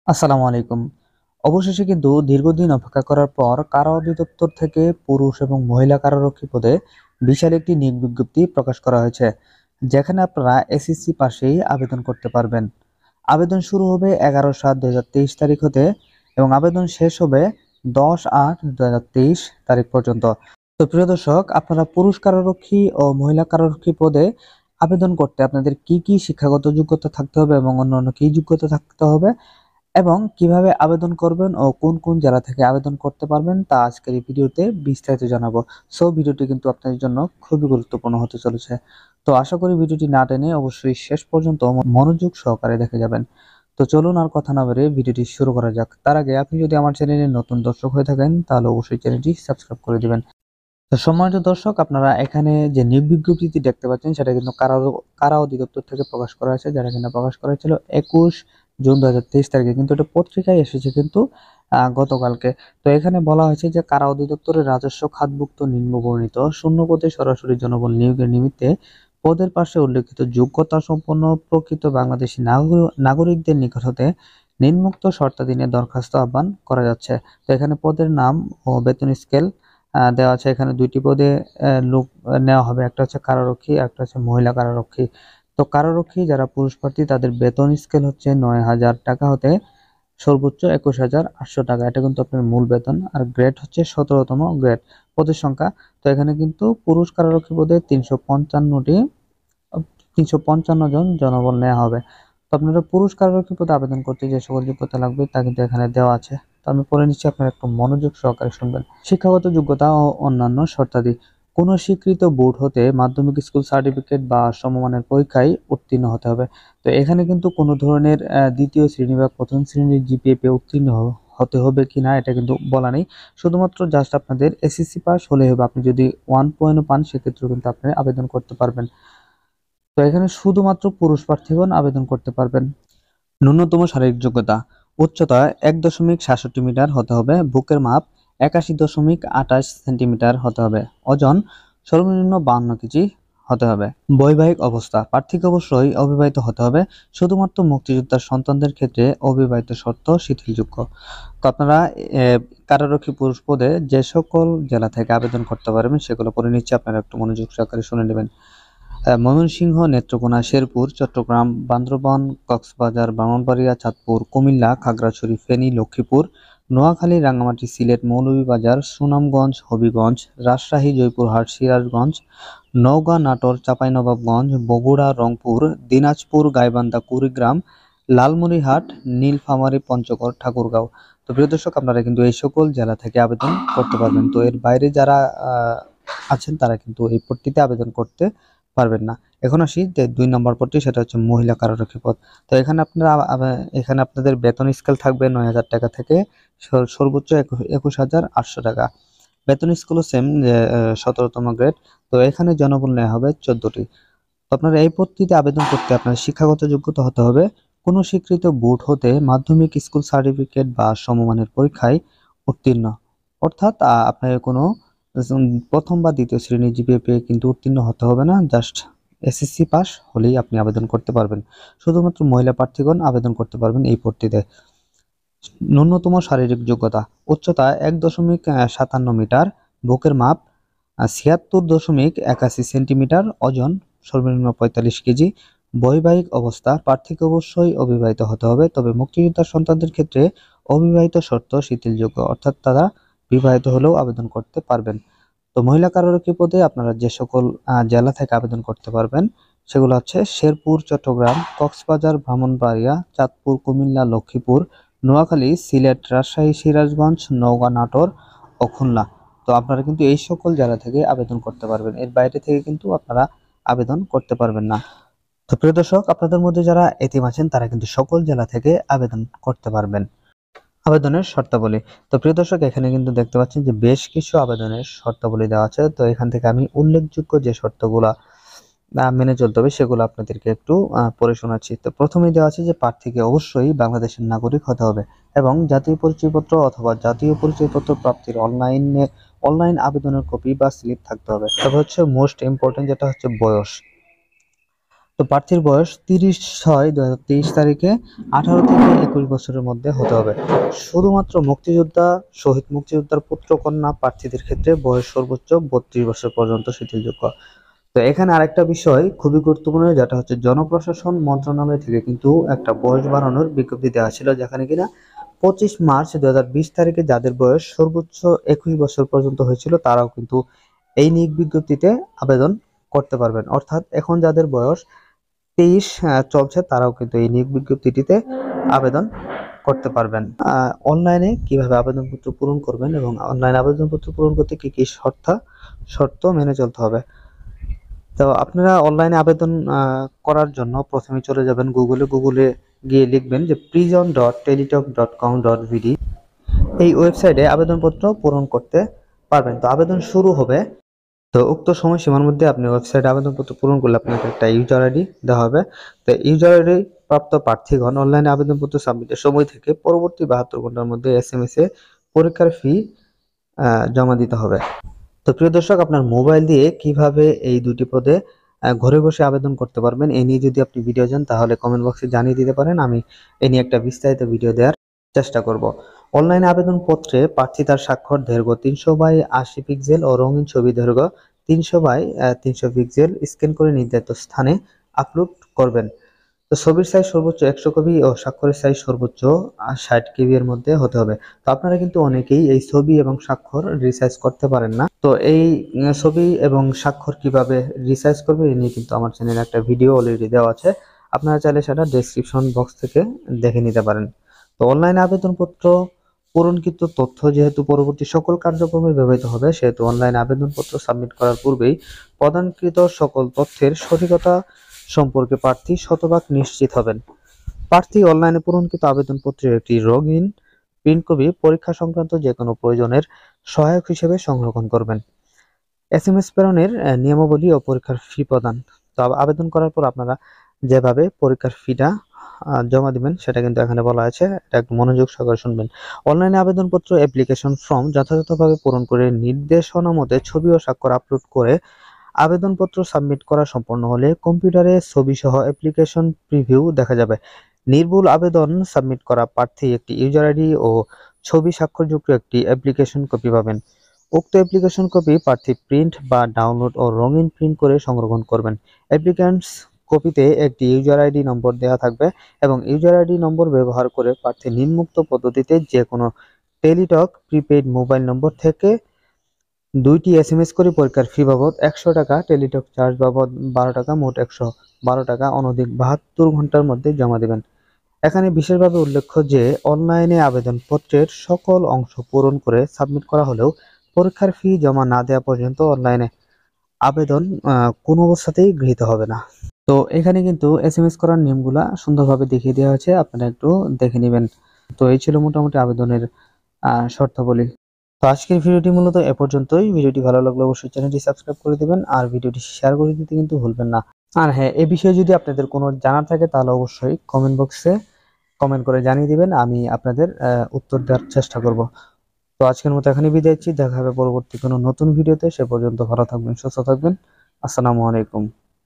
আসসালামু আলাইকুম। অবশেষে কিন্তু দীর্ঘদিন অপেক্ষা করার পর কারা অধিদপ্তর থেকে পুরুষ এবং মহিলা কারারক্ষী পদে বিশাল একটি নিয়োগ বিজ্ঞপ্তি প্রকাশ করা হয়েছে, যেখানে আপনারা এসএসসি পাশেই আবেদন করতে পারবেন। আবেদন শুরু হবে 11/7/2023 তারিখ হতে এবং আবেদন শেষ হবে 10/8/2023 তারিখ পর্যন্ত। তো প্রিয় দর্শক, আপনারা পুরুষ কারারক্ষী ও মহিলা কারারক্ষী পদে আবেদন করতে আপনাদের কি কি শিক্ষাগত যোগ্যতা থাকতে হবে এবং অন্যান্য কি যোগ্যতা থাকতে হবে এবং কিভাবে আবেদন করবেন ও কোন কোন জেলা থেকে আবেদন করতে পারবেন তা আজকের এই ভিডিওতে বিস্তারিত জানাবো। সো ভিডিওটি কিন্তু আপনাদের জন্য খুবই গুরুত্বপূর্ণ হতে চলেছে। তো আশা করি ভিডিওটি না টেনে অবশ্যই শেষ পর্যন্ত মনোযোগ সহকারে দেখে যাবেন। তো চলুন আর কথা না বাড়িয়ে ভিডিওটি শুরু করা যাক। তার আগে আপনি যদি আমার চ্যানেলে নতুন দর্শক হয়ে থাকেন তাহলে অবশ্যই চ্যানেলটি সাবস্ক্রাইব করে দিবেন। তো সম্মানিত দর্শক, আপনারা এখানে যে নিয়োগ বিজ্ঞপ্তিটি দেখতে পাচ্ছেন সেটা কিন্তু কারা অধিদপ্তর থেকে প্রকাশ করা হয়েছে, যেটা কিনা প্রকাশ করা হয়েছিল 21 জুন 2023 তারিখে, কিন্তু এটা পত্রিকায় এসেছে কিন্তু গতকালকে। তো এখানে বলা হয়েছে যে কারা অধিদপ্তরের রাজস্ব খাতভুক্ত নিম্নবর্ণিত শূন্য পদে সরাসরি জনবল নিয়োগের নিমিত্তে পদের পাশে উল্লেখিত যোগ্যতা সম্পন্ন প্রকৃত বাংলাদেশী নাগরিকদের নিকট হতে নিম্নোক্ত শর্তাধীনে দরখাস্ত আহ্বান করা যাচ্ছে। তো এখানে পদের নাম ও বেতন স্কেল দেওয়া আছে। এখানে দুইটি পদে লোক নেওয়া হবে, একটা হচ্ছে কারারক্ষী, একটা হচ্ছে মহিলা কারারক্ষী। তো কারারক্ষী যারা পুরুষ প্রার্থী তাদের বেতন স্কেল হচ্ছে 9,000 টাকা হতে সর্বোচ্চ 21,800 টাকা, এটা কিন্তু আপনার মূল বেতন। আর গ্রেড হচ্ছে 17তম গ্রেড। পদের সংখ্যা, তো এখানে কিন্তু পুরুষ কারারক্ষী পদে 355 জন জনবল নেওয়া হবে। তো আপনারা পুরুষ কারারক্ষী পদে আবেদন করতে যে সকল যোগ্যতা লাগবে তা কিন্তু এখানে দেওয়া আছে। তো আমি পড়ে নিচ্ছি, আপনারা একটু মনোযোগ সহকারে শুনবেন। শিক্ষাগত যোগ্যতা ও অন্যান্য শর্তাদি: কোন স্বীকৃত বোর্ড হতে মাধ্যমিক স্কুল সার্টিফিকেট বা সমমানের পরীক্ষায় উত্তীর্ণ হতে হবে। তো এখানে কিন্তু কোনো ধরনের দ্বিতীয় শ্রেণী বা প্রথম শ্রেণীর জিপিএ পেয়ে উত্তীর্ণ হতে হবে কিনা এটা কিন্তু বলা নেই। শুধুমাত্র জাস্ট আপনাদের এসএসসি পাস হলে হবে। আপনি যদি 1 পান সেক্ষেত্রেও কিন্তু আপনি আবেদন করতে পারবেন। তো এখানে শুধুমাত্র পুরুষ প্রার্থীগণ আবেদন করতে পারবেন। ন্যূনতম শারীরিক যোগ্যতা: উচ্চতা 1.67 মিটার হতে হবে, বুকের মাপ 81.28 সেন্টিমিটার হতে হবে, ওজন সর্বনিম্ন 52 কেজি হতে হবে। বৈবাহিক অবস্থা: প্রার্থীকে অবশ্যই অবিবাহিত হতে হবে। শুধুমাত্র মুক্তিযোদ্ধার সন্তানদের ক্ষেত্রে অবিবাহিত শর্ত শিথিলযোগ্য। তো আপনারা কারারক্ষী পুরুষ পদে যে সকল জেলা থেকে আবেদন করতে পারবেন সেগুলো পড়ে নিচ্ছে, আপনারা একটু মনোযোগ সহকারে শুনে নেবেন। ময়মনসিংহ, নেত্রকোনা, শেরপুর, চট্টগ্রাম, বান্দরবান, কক্সবাজার, ব্রাহ্মণবাড়িয়া, চাঁদপুর, কুমিল্লা, খাগড়াছড়ি, ফেনী, লক্ষ্মীপুর, নোয়াখালী, রাঙ্গামাটি, সিলেট, মৌলভীবাজার, সুনামগঞ্জ, হবিগঞ্জ, রাজশাহী, জয়পুরহাট, সিরাজগঞ্জ, নওগাঁ, নাটোর, চাঁপাইনবাবগঞ্জ, বগুড়া, রংপুর, দিনাজপুর, গাইবান্ধা, কুড়িগ্রাম, লালমনিরহাট, নীলফামারী, পঞ্চগড়, ঠাকুরগাঁও। তো প্রিয় দর্শক, আপনারা কিন্তু এই সকল জেলা থেকে আবেদন করতে পারবেন। তো এর বাইরে যারা আছেন তারা কিন্তু এই পদটিতে আবেদন করতে পারবেন না। এখন আসি যে 2 নম্বর পদটি, সেটা হচ্ছে মহিলা কারারক্ষী পদ। তো এখানে আপনারা এখানে আপনাদের বেতন স্কেল থাকবে 9,000 টাকা থেকে সর্বোচ্চ 21,800 টাকা। বেতন স্কেলও সেম, যে 17তম গ্রেড। তো এখানে জনবল নেওয়া হবে 14টি। তো আপনারা এই পদটিতে আবেদন করতে আপনার শিক্ষাগত যোগ্যতা হতে হবে কোনো স্বীকৃত বোর্ড হতে মাধ্যমিক স্কুল সার্টিফিকেট বা সমমানের পরীক্ষায় উত্তীর্ণ, অর্থাৎ আপনার কোনো প্রথম বা দ্বিতীয় শ্রেণীর জিপিএ পেয়ে কিন্তু উত্তীর্ণ হতে হবে না, জাস্ট এসএসসি পাস হলেই আপনি আবেদন করতে পারবেন। শুধুমাত্র মহিলা প্রার্থীগণ আবেদন করতে পারবেন এই পদটিতে। ন্যূনতম শারীরিক যোগ্যতা: উচ্চতা 1.57 মিটার, বুকের মাপ 76.81 সেন্টিমিটার, ওজন সর্বনিম্ন 45 কেজি। বৈবাহিক অবস্থা: প্রার্থীকে অবশ্যই অবিবাহিত হতে হবে, তবে মুক্তিযোদ্ধার সন্তানদের ক্ষেত্রে অবিবাহিত শর্ত শিথিলযোগ্য, অর্থাৎ তারা বিবাহিত হলেও আবেদন করতে পারবেন। তো মহিলা কারারক্ষী পদে আপনারা যে সকল জেলা থেকে আবেদন করতে পারবেন সেগুলো হচ্ছে শেরপুর, চট্টগ্রাম, কক্সবাজার, ব্রাহ্মণবাড়িয়া, চাঁদপুর, কুমিল্লা, লক্ষ্মীপুর, নোয়াখালী, সিলেট, রাজশাহী, সিরাজগঞ্জ, নওগাঁ, নাটোর ও খুলনা। তো আপনারা কিন্তু এই সকল জেলা থেকে আবেদন করতে পারবেন, এর বাইরে থেকে কিন্তু আপনারা আবেদন করতে পারবেন না। তো প্রিয় দর্শক, আপনাদের মধ্যে যারা এতিম আছেন তারা কিন্তু সকল জেলা থেকে আবেদন করতে পারবেন। আবেদনের শর্তাবলী: তো প্রিয় দর্শক, এখানে কিন্তু দেখতে পাচ্ছেন যে বেশ কিছু আবেদনের শর্তাবলী দেওয়া আছে। তো এখান থেকে আমি উল্লেখযোগ্য যে শর্তগুলা মেনে চলতে হবে সেগুলো আপনাদেরকে একটু পড়ে শোনাচ্ছি। তো প্রথমেই দেওয়া আছে যে প্রার্থীকে অবশ্যই বাংলাদেশের নাগরিক হতে হবে এবং জাতীয় পরিচয়পত্র অথবা জাতীয় পরিচয়পত্র প্রাপ্তির অনলাইন আবেদনের কপি বা স্লিপ থাকতে হবে। তবে হচ্ছে মোস্ট ইম্পর্টেন্ট যেটা হচ্ছে বয়স। তো প্রার্থীর বয়স 30/6/2023 তারিখে 18 থেকে 21 বছরের মধ্যে হতে হবে। শুধুমাত্র মুক্তিযোদ্ধা, শহীদ মুক্তিযোদ্ধার পুত্র কন্যা প্রার্থীদের ক্ষেত্রে বয়স সর্বোচ্চ 32 বছর পর্যন্ত শিথিলযোগ্য। তো এখানে আরেকটা বিষয় খুবই গুরুত্বপূর্ণ, যেটা হচ্ছে জনপ্রশাসন মন্ত্রণালয় থেকে কিন্তু একটা বয়স বাড়ানোর বিজ্ঞপ্তি দেওয়া ছিল, যেখানে কিনা 25 মার্চ 2020 তারিখে যাদের বয়স সর্বোচ্চ 21 বছর পর্যন্ত হয়েছিল তারাও কিন্তু এই নিয়োগ বিজ্ঞপ্তিতে আবেদন করতে পারবেন। অর্থাৎ এখন যাদের বয়স 23 চলছে তারাও কিন্তু এই নিয়োগ বিজ্ঞপ্তিটিতে আবেদন করতে পারবেন। অনলাইনে কিভাবে আবেদনপত্র পূরণ করবেন এবং অনলাইন আবেদনপত্র পূরণ করতে কি কি শর্ত মেনে চলতে হবে। তো আপনারা অনলাইনে আবেদন করার জন্য প্রথমে চলে যাবেন গুগলে গিয়ে লিখবেন যে prison.teletalk.com.bd। এই ওয়েবসাইটে আবেদনপত্র পূরণ করতে পারবেন। তো আবেদন শুরু হবে, তো উক্ত সময়সীমার মধ্যে আপনি ওয়েবসাইটে আবেদনপত্র পূরণ করলে আপনাকে একটা ইউজার আইডি দেওয়া হবে। তো ইউজার আইডি প্রাপ্ত প্রার্থীগণ অনলাইনে আবেদনপত্র সাবমিটের সময় থেকে পরবর্তী 72 ঘন্টার মধ্যে SMS এ পরীক্ষার ফি জমা দিতে হবে। তো প্রিয় দর্শক, আপনার মোবাইল দিয়ে কিভাবে এই দুটি পদে ঘরে বসে আবেদন করতে পারবেন এই নিয়ে যদি আপনি ভিডিও চান তাহলে কমেন্ট বক্সে জানিয়ে দিতে পারেন, আমি এই নিয়ে একটা বিস্তারিত ভিডিও দেওয়ার চেষ্টা করব। অনলাইনে আবেদনপত্রে প্রার্থী তার স্বাক্ষর দৈর্ঘ্য 300/80 পিক্সেল ও রঙিন ছবি দৈর্ঘ্য 300/300 পিক্সেল স্ক্যান করে নির্ধারিত স্থানে আপলোড করবেন। তো ছবির সাইজ সর্বোচ্চ 100 কপি ও স্বাক্ষরের সাইজ সর্বোচ্চ 60 কেবি এর মধ্যে হতে হবে। তো আপনারা কিন্তু অনেকেই এই ছবি এবং স্বাক্ষর রিসাইজ করতে পারেন না। তো এই ছবি এবং স্বাক্ষর কিভাবে রিসাইজ করবে এই নিয়ে কিন্তু আমার চ্যানেলে একটা ভিডিও অলরেডি দেওয়া আছে, আপনারা চাইলে সেটা ডেসক্রিপশন বক্স থেকে দেখে নিতে পারেন। তো অনলাইন আবেদনপত্র পূরণকৃত তথ্য যেহেতু পরবর্তী সকল কার্যক্রমে ব্যবহৃত হবে, সেহেতু অনলাইন আবেদনপত্র সাবমিট করার পূর্বেই প্রদানকৃত সকল তথ্যের সঠিকতা সম্পর্কে প্রার্থী শতভাগ নিশ্চিত হবেন। প্রার্থী অনলাইনে পূরণকৃত আবেদনপত্রের একটি রঙিন প্রিন্ট কপি পরীক্ষা সংক্রান্ত যে কোনো প্রয়োজনের সহায়ক হিসেবে সংরক্ষণ করবেন। SMS প্রেরণের নিয়মাবলী ও পরীক্ষার ফি প্রদান। তো আবেদন করার পর আপনারা যেভাবে পরীক্ষার ফিটা জমা দিবেন সেটা কিন্তু এখানে বলা আছে, এটা একটু মনোযোগ সহকারে শুনবেন। অনলাইনে আবেদনপত্র অ্যাপ্লিকেশন ফর্ম যথাযথভাবে পূরণ করে নির্দেশনা মতে ছবি ও স্বাক্ষর আপলোড করে আবেদনপত্র সাবমিট করা সম্পন্ন হলে কম্পিউটারে ছবি সহ অ্যাপ্লিকেশন প্রিভিউ দেখা যাবে। নির্ভুল আবেদন সাবমিট করা প্রার্থী একটি ইউজার আইডি ও ছবি স্বাক্ষরযুক্ত একটি অ্যাপ্লিকেশন কপি পাবেন। উক্ত অ্যাপ্লিকেশন কপি প্রার্থী প্রিন্ট বা ডাউনলোড ও রঙিন প্রিন্ট করে সংরক্ষণ করবেন। অ্যাপ্লিকেন্টস কপিতে একটি ইউজার আইডি নম্বর দেওয়া থাকবে এবং ইউজার আইডি নম্বর ব্যবহার করে প্রার্থী নিম্নোক্ত পদ্ধতিতে যে কোনো টেলিটক প্রিপেইড মোবাইল নম্বর থেকে 2টি SMS করে পরীক্ষার ফি বাবদ 100 টাকা, টেলিটক চার্জ বাবদ 12 টাকা, মোট 112 টাকা অনধিক 72 ঘন্টার মধ্যে জমা দেবেন। এখানে বিশেষভাবে উল্লেখ্য যে অনলাইনে আবেদনপত্রের সকল অংশ পূরণ করে সাবমিট করা হলেও পরীক্ষার ফি জমা না দেওয়া পর্যন্ত অনলাইনে আবেদন কোনো অবস্থাতেই গৃহীত হবে না। তো এখানে কিন্তু SMS করার নিয়মগুলা সুন্দরভাবে দেখিয়ে দেওয়া হয়েছে, আপনারা একটু দেখে নেবেন। তো এই ছিল মোটামুটি আবেদনের শর্তাবলী। তো আজকের ভিডিওটি মূলত এ পর্যন্তই। ভিডিওটি ভালো লাগলে অবশ্যই চ্যানেলটি সাবস্ক্রাইব করে দিবেন আর ভিডিওটি শেয়ার করে দিতে কিন্তু ভুলবেন না। আর হ্যাঁ, এই বিষয়ে যদি আপনাদের কোনো জানার থাকে তাহলে অবশ্যই কমেন্ট বক্সে কমেন্ট করে জানিয়ে দিবেন, আমি আপনাদের উত্তর দেওয়ার চেষ্টা করব। তো আজকের মতো এখানে বিদায় নিচ্ছি, দেখা হবে পরবর্তী কোনো নতুন ভিডিওতে। সে পর্যন্ত ভালো থাকবেন, সুস্থ থাকবেন। আসসালামু আলাইকুম।